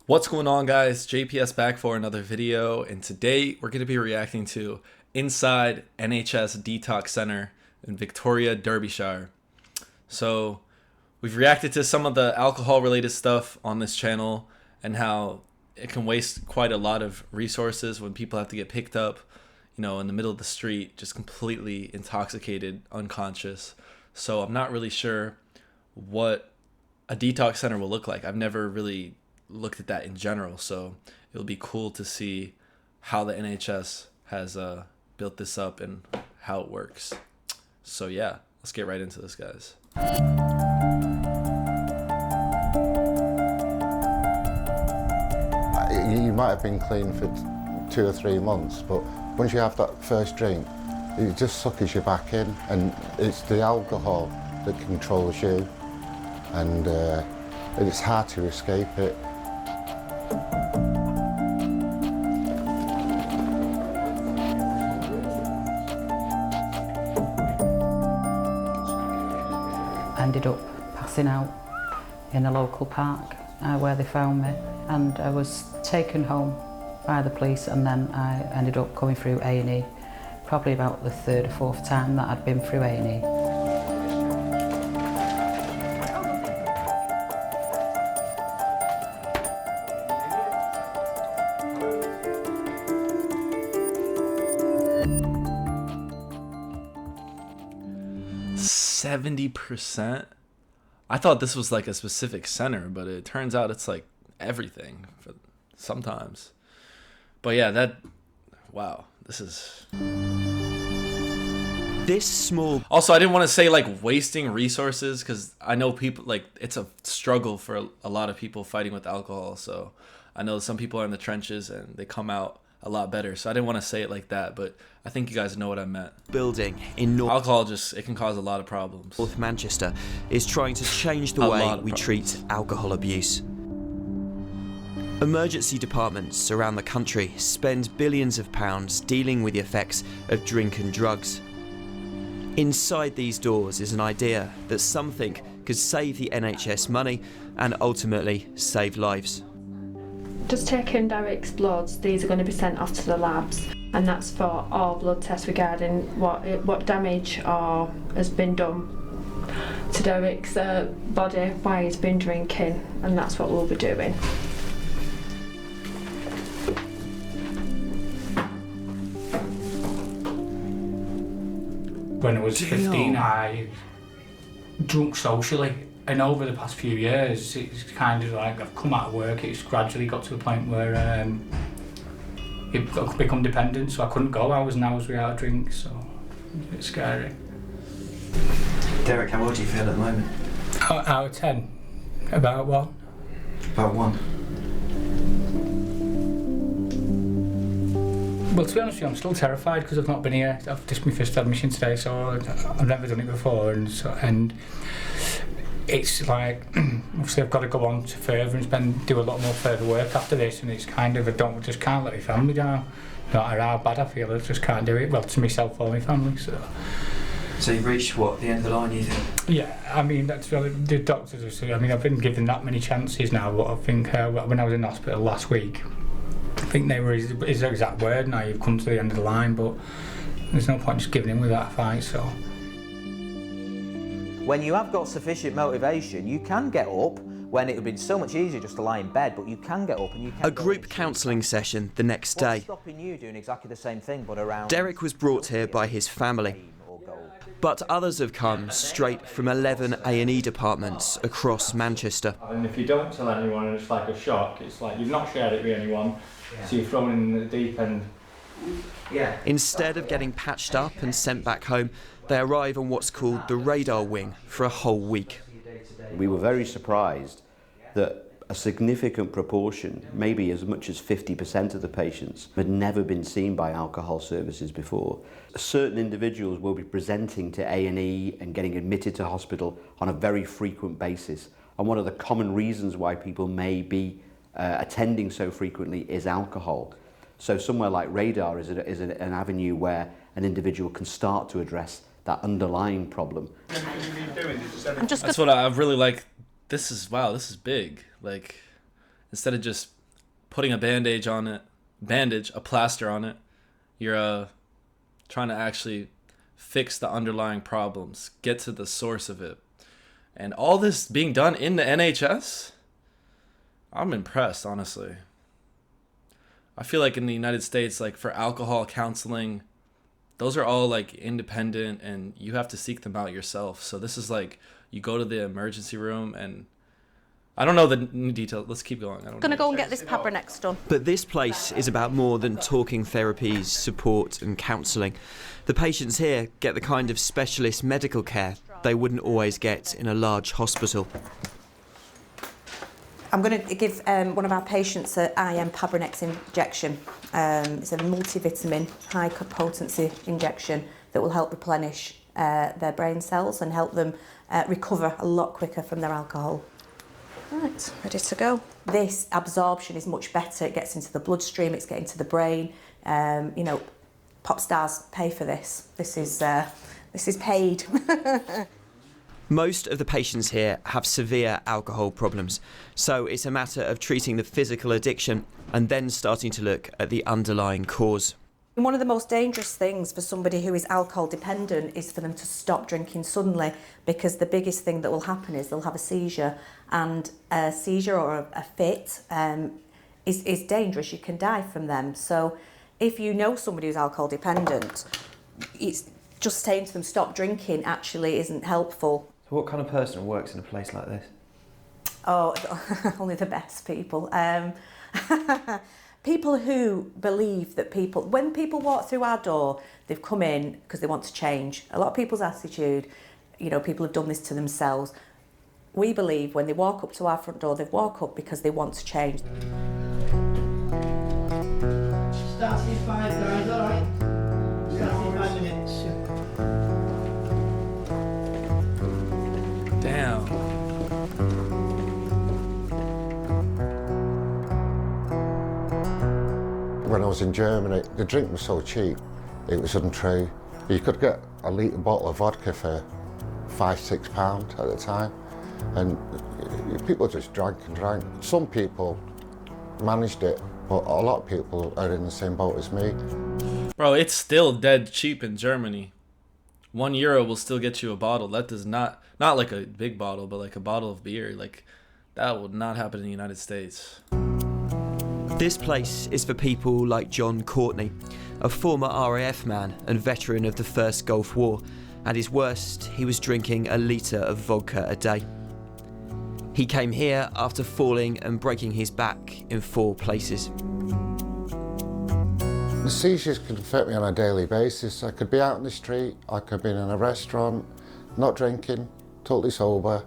What's going on, guys? JPS back for another video, and today we're going to be reacting to inside NHS Detox Center in Victoria, Derbyshire. So we've reacted to some of the alcohol related stuff on this channel and how it can waste quite a lot of resources when people have to get picked up, you know, in the middle of the street, just completely intoxicated, unconscious. So I'm not really sure what a detox center will look like. I've never really looked at that in general, so it'll be cool to see how the NHS has built this up and how it works. So yeah, let's get right into this, guys. You might have been clean for 2 or 3 months, but once you have that first drink, it just suckers you back in, and it's the alcohol that controls you, and it's hard to escape it. I ended up passing out in a local park where they found me, and I was taken home by the police, and then I ended up going through A&E, probably about the 3rd or 4th time that I'd been through A&E. 70%? I thought this was like a specific center, but it turns out it's like everything for sometimes. But yeah, wow, this is... This small... Also, I didn't want to say like wasting resources, because I know people, like, it's a struggle for a lot of people fighting with alcohol. So I know some people are in the trenches and they come out a lot better. So I didn't want to say it like that, but I think you guys know what I meant. Building in North... Alcohol it can cause a lot of problems. North Manchester is trying to change the way we treat alcohol abuse. Emergency departments around the country spend billions of pounds dealing with the effects of drink and drugs. Inside these doors is an idea that some think could save the NHS money and ultimately save lives. Just taking Derek's bloods, these are going to be sent off to the labs, and that's for all blood tests regarding what damage has been done to Derek's body, why he's been drinking, and that's what we'll be doing. When I was 15, I drunk socially, and over the past few years, it's kind of like I've come out of work, it's gradually got to the point where it become dependent, so I couldn't go hours and hours without a drink, so it's scary. Derek, how old do you feel at the moment? Out of 10, about 1. About 1? Well, to be honest with you, I'm still terrified because I've not been here. This is my first admission today, so I've never done it before, and it's like, obviously I've got to go on to further and do a lot more further work after this, and it's kind of, just can't let my family down. No matter how bad I feel, I just can't do it, well, to myself or my family, so. So you've reached, what, the end of the line, you think? Yeah, I mean, that's really, the doctors, I mean, I've been given that many chances now, but I think when I was in hospital last week, I think they were his exact word, now you've come to the end of the line, but there's no point just giving in with that fight, so. When you have got sufficient motivation, you can get up, when it would be so much easier just to lie in bed, but you can get up and you can... A group counselling session the next day. What's stopping you doing exactly the same thing, but around... Derek was brought here by his family, but others have come straight from 11 A&E departments across Manchester. And if you don't tell anyone and it's like a shock, it's like you've not shared it with anyone, so you're thrown in the deep end. Instead of getting patched up and sent back home, they arrive on what's called the radar wing for a whole week. We were very surprised that a significant proportion, maybe as much as 50% of the patients, had never been seen by alcohol services before. Certain individuals will be presenting to A&E and getting admitted to hospital on a very frequent basis. And one of the common reasons why people may be attending so frequently is alcohol. So somewhere like Radar is an avenue where an individual can start to address that underlying problem. That's what I really like. This is, wow, this is big. Like, instead of just putting a bandage, a plaster on it. You're trying to actually fix the underlying problems, get to the source of it. And all this being done in the NHS, I'm impressed, honestly. I feel like in the United States, like for alcohol counseling, those are all like independent and you have to seek them out yourself. So this is like you go to the emergency room and I don't know the details. Let's keep going. I'm going to go and get this Pabranex done. But this place is about more than talking therapies, support and counselling. The patients here get the kind of specialist medical care they wouldn't always get in a large hospital. I'm going to give one of our patients an IM Pabranex injection. It's a multivitamin, high-potency injection that will help replenish their brain cells and help them recover a lot quicker from their alcohol. Right, ready to go. This absorption is much better. It gets into the bloodstream, it's getting to the brain. You know, pop stars pay for this. This is paid. Most of the patients here have severe alcohol problems, so it's a matter of treating the physical addiction and then starting to look at the underlying cause. One of the most dangerous things for somebody who is alcohol dependent is for them to stop drinking suddenly, because the biggest thing that will happen is they'll have a seizure, and a seizure or a fit is dangerous. You can die from them. So if you know somebody who's alcohol dependent, it's just saying to them stop drinking actually isn't helpful. So what kind of person works in a place like this? Oh, only the best people. People who believe that when people walk through our door, they've come in because they want to change. A lot of people's attitude, you know, people have done this to themselves. We believe when they walk up to our front door, they've walked up because they want to change. Starts in 5, guys, all right? Starts in 5 minutes. Damn. When I was in Germany, the drink was so cheap, it was untrue. You could get a litre bottle of vodka for £5-6 at the time, and people just drank and drank. Some people managed it, but a lot of people are in the same boat as me. Bro, it's still dead cheap in Germany. €1 will still get you a bottle. That does not like a big bottle, but like a bottle of beer. Like, that would not happen in the United States. This place is for people like John Courtney, a former RAF man and veteran of the First Gulf War. At his worst, he was drinking a litre of vodka a day. He came here after falling and breaking his back in 4 places. The seizures can affect me on a daily basis. I could be out in the street, I could be in a restaurant, not drinking, totally sober.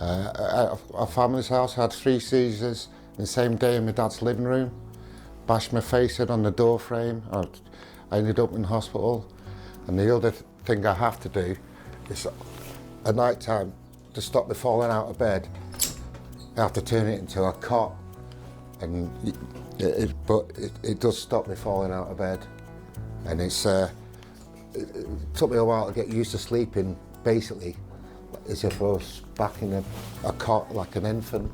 At our family's house, I had 3 seizures in the same day in my dad's living room. Bashed my face in on the door frame. I ended up in hospital. And the other thing I have to do is at night time, to stop me falling out of bed, I have to turn it into a cot. And it does stop me falling out of bed. And it took me a while to get used to sleeping, basically, as if I was back in a cot like an infant.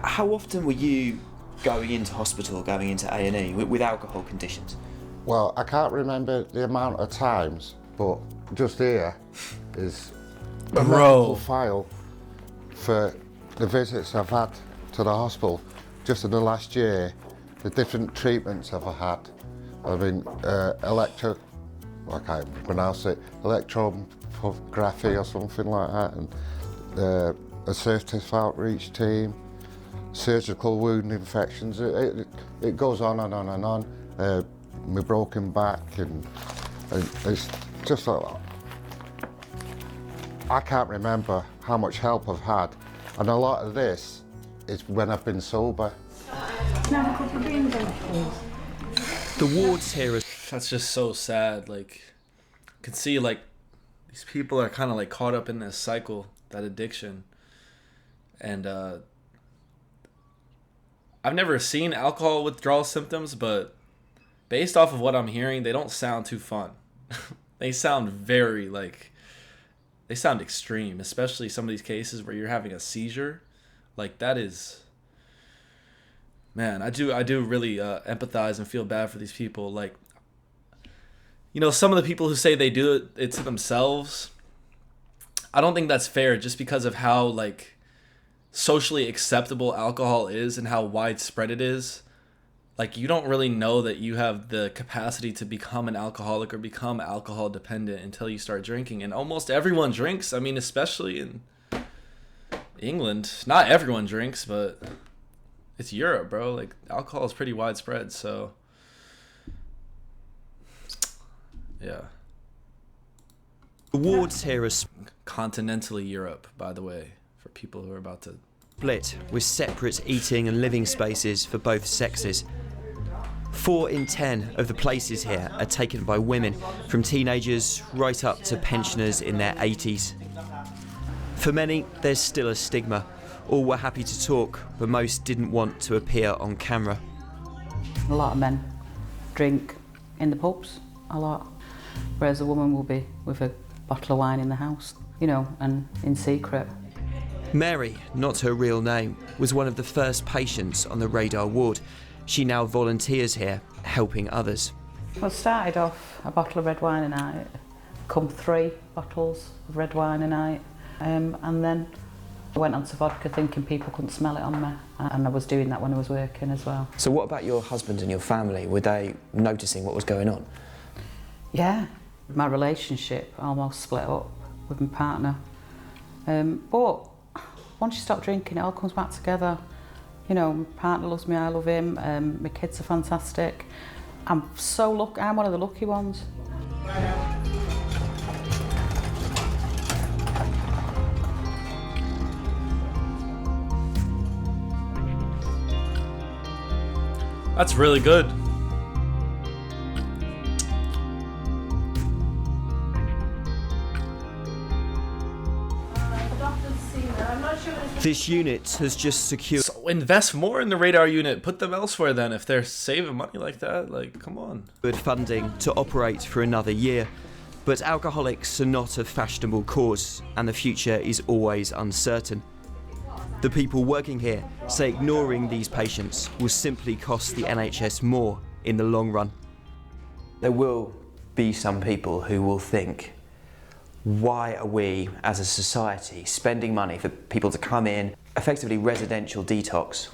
How often were you going into hospital, going into A&E with alcohol conditions? Well, I can't remember the amount of times, but just here is a medical file for the visits I've had to the hospital just in the last year, the different treatments I've had. I mean, I can't even pronounce it, electropography or something like that, and a surface outreach team, surgical wound infections. It goes on and on and on. My broken back, and it's just like, I can't remember how much help I've had, and a lot of this is when I've been sober. Can I have a couple of beans on it, please? The wards here are... That's just so sad. Like, you can see like these people are kind of like caught up in this cycle, that addiction. And I've never seen alcohol withdrawal symptoms, but based off of what I'm hearing, they don't sound too fun. They sound they sound extreme, especially some of these cases where you're having a seizure. Like, that is, man, I do really empathize and feel bad for these people. Like, you know, some of the people who say they do it to themselves, I don't think that's fair, just because of how, like, socially acceptable alcohol is and how widespread it is. Like, you don't really know that you have the capacity to become an alcoholic or become alcohol dependent until you start drinking. And almost everyone drinks. I mean, especially in England. Not everyone drinks, but it's Europe, bro. Like, alcohol is pretty widespread, so yeah. The wards here are continentally Europe, by the way, for people who are about to split with separate eating and living spaces for both sexes. 4 in 10 of the places here are taken by women, from teenagers right up to pensioners in their 80s. For many, there's still a stigma. All were happy to talk, but most didn't want to appear on camera. A lot of men drink in the pubs, a lot, whereas a woman will be with a bottle of wine in the house, you know, and in secret. Mary, not her real name, was one of the first patients on the radar ward. She now volunteers here, helping others. Well, started off a bottle of red wine a night, come 3 bottles of red wine a night, and then I went on to vodka thinking people couldn't smell it on me, and I was doing that when I was working as well. So what about your husband and your family? Were they noticing what was going on? Yeah, my relationship almost split up with my partner, but once you stop drinking, it all comes back together. You know, my partner loves me, I love him, my kids are fantastic. I'm so lucky, I'm one of the lucky ones. That's really good. This unit has just secured... So invest more in the radar unit. Put them elsewhere then if they're saving money like that. Like, come on. ...good funding to operate for another year. But alcoholics are not a fashionable cause, and the future is always uncertain. The people working here say ignoring these patients will simply cost the NHS more in the long run. There will be some people who will think, why are we, as a society, spending money for people to come in, effectively residential detox,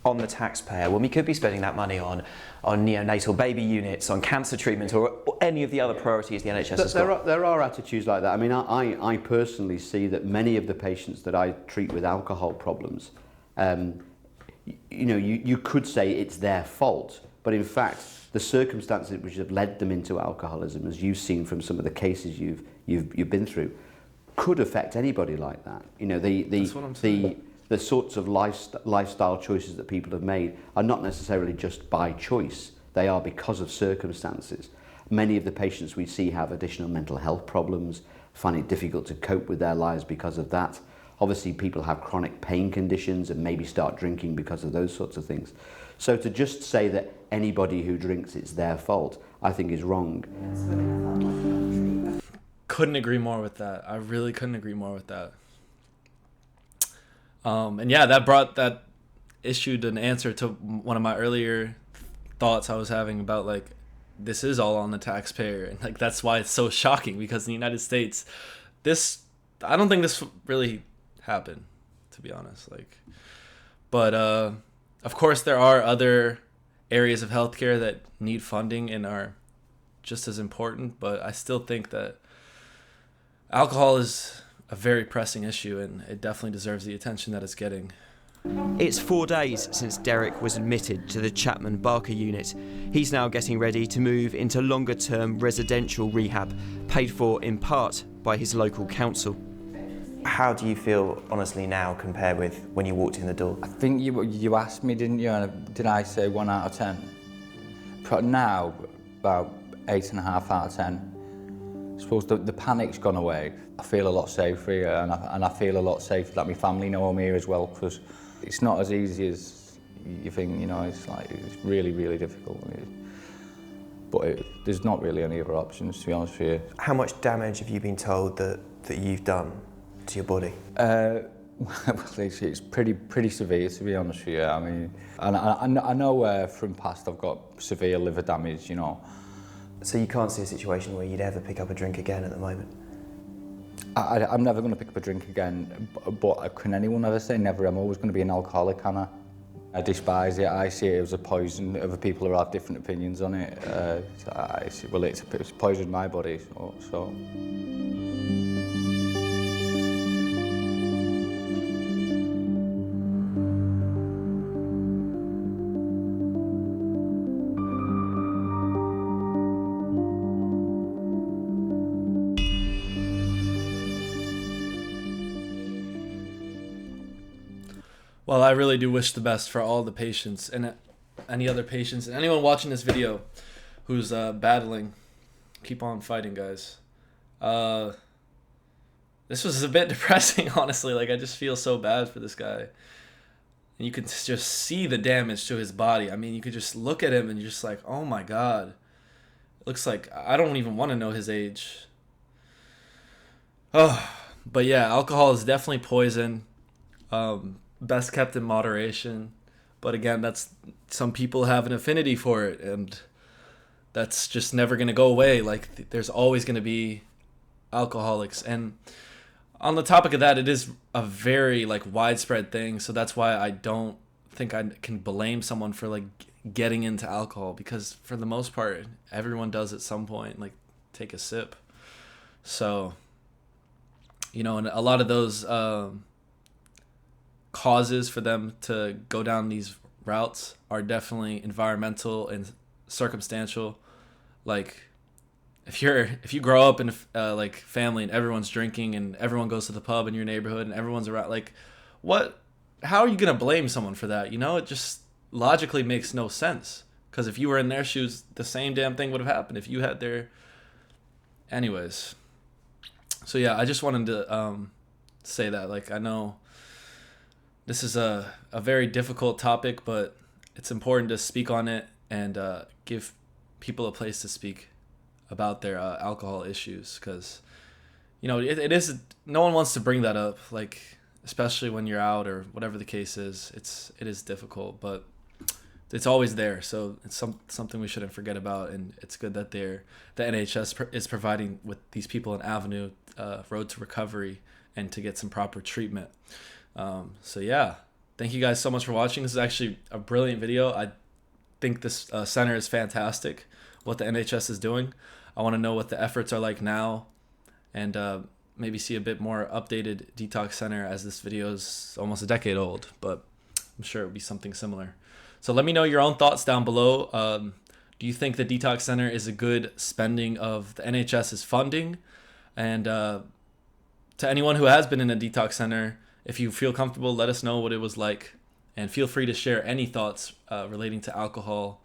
on the taxpayer, when we could be spending that money on neonatal baby units, on cancer treatment, or any of the other priorities the NHS has got? There are attitudes like that. I mean, I personally see that many of the patients that I treat with alcohol problems, you know, you could say it's their fault, but in fact, the circumstances which have led them into alcoholism, as you've seen from some of the cases you've been through, could affect anybody like that. You know, the sorts of lifestyle choices that people have made are not necessarily just by choice. They are because of circumstances. Many of the patients we see have additional mental health problems, find it difficult to cope with their lives because of that. Obviously, people have chronic pain conditions and maybe start drinking because of those sorts of things. So to just say that anybody who drinks, it's their fault, I think is wrong. Couldn't agree more with that. I really couldn't agree more with that. And yeah, that issued an answer to one of my earlier thoughts I was having about, like, this is all on the taxpayer, and like that's why it's so shocking, because in the United States, I don't think this really happened, to be honest. Like, but of course there are other areas of healthcare that need funding and are just as important, but I still think that alcohol is a very pressing issue, and it definitely deserves the attention that it's getting. It's 4 days since Derek was admitted to the Chapman Barker unit. He's now getting ready to move into longer-term residential rehab, paid for in part by his local council. How do you feel, honestly, now compared with when you walked in the door? I think you asked me, didn't you? And did I say 1 out of 10? Now, about 8.5 out of 10. I suppose the panic's gone away. I feel a lot safer here, and I feel a lot safer that my family know I'm here as well, because it's not as easy as you think, you know. It's really, really difficult. But there's not really any other options, to be honest with you. How much damage have you been told that you've done to your body? Well, it's pretty severe, to be honest with you. I mean, and I know from past I've got severe liver damage, you know. So you can't see a situation where you'd ever pick up a drink again at the moment? I'm never going to pick up a drink again, but can anyone ever say never? I'm always going to be an alcoholic, Hannah. I despise it. I see it as a poison. Other people who have different opinions on it. It's poisoned my body, so. Well, I really do wish the best for all the patients and any other patients and anyone watching this video who's battling. Keep on fighting, guys. This was a bit depressing, honestly. Like, I just feel so bad for this guy. And you can just see the damage to his body. I mean, you could just look at him and you're just like, oh my God. It looks like I don't even want to know his age. Oh, but yeah, alcohol is definitely poison. Best kept in moderation, but again, that's some people have an affinity for it, and that's just never going to go away. Like, there's always going to be alcoholics, and on the topic of that, it is a very like widespread thing, so that's why I don't think I can blame someone for like getting into alcohol, because for the most part everyone does at some point, like take a sip. So, you know, and a lot of those causes for them to go down these routes are definitely environmental and circumstantial. Like, if you grow up in a like family and everyone's drinking and everyone goes to the pub in your neighborhood and everyone's around, like, how are you gonna blame someone for that? You know, it just logically makes no sense, because if you were in their shoes, the same damn thing would have happened if you had their. Anyways, so yeah, I just wanted to say that, like, I know this is a very difficult topic, but it's important to speak on it and give people a place to speak about their alcohol issues, because, you know, it is, no one wants to bring that up, like, especially when you're out or whatever the case is. It is difficult, but it's always there, so it's something we shouldn't forget about, and it's good that the NHS is providing with these people an avenue, road to recovery, and to get some proper treatment. So yeah, thank you guys so much for watching. This is actually a brilliant video. I think this center is fantastic, what the NHS is doing. I want to know what the efforts are like now, and maybe see a bit more updated detox center, as this video is almost a decade old, but I'm sure it would be something similar. So let me know your own thoughts down below. Do you think the detox center is a good spending of the NHS's funding? And to anyone who has been in a detox center, if you feel comfortable, let us know what it was like, and feel free to share any thoughts relating to alcohol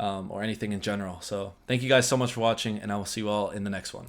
or anything in general. So thank you guys so much for watching, and I will see you all in the next one.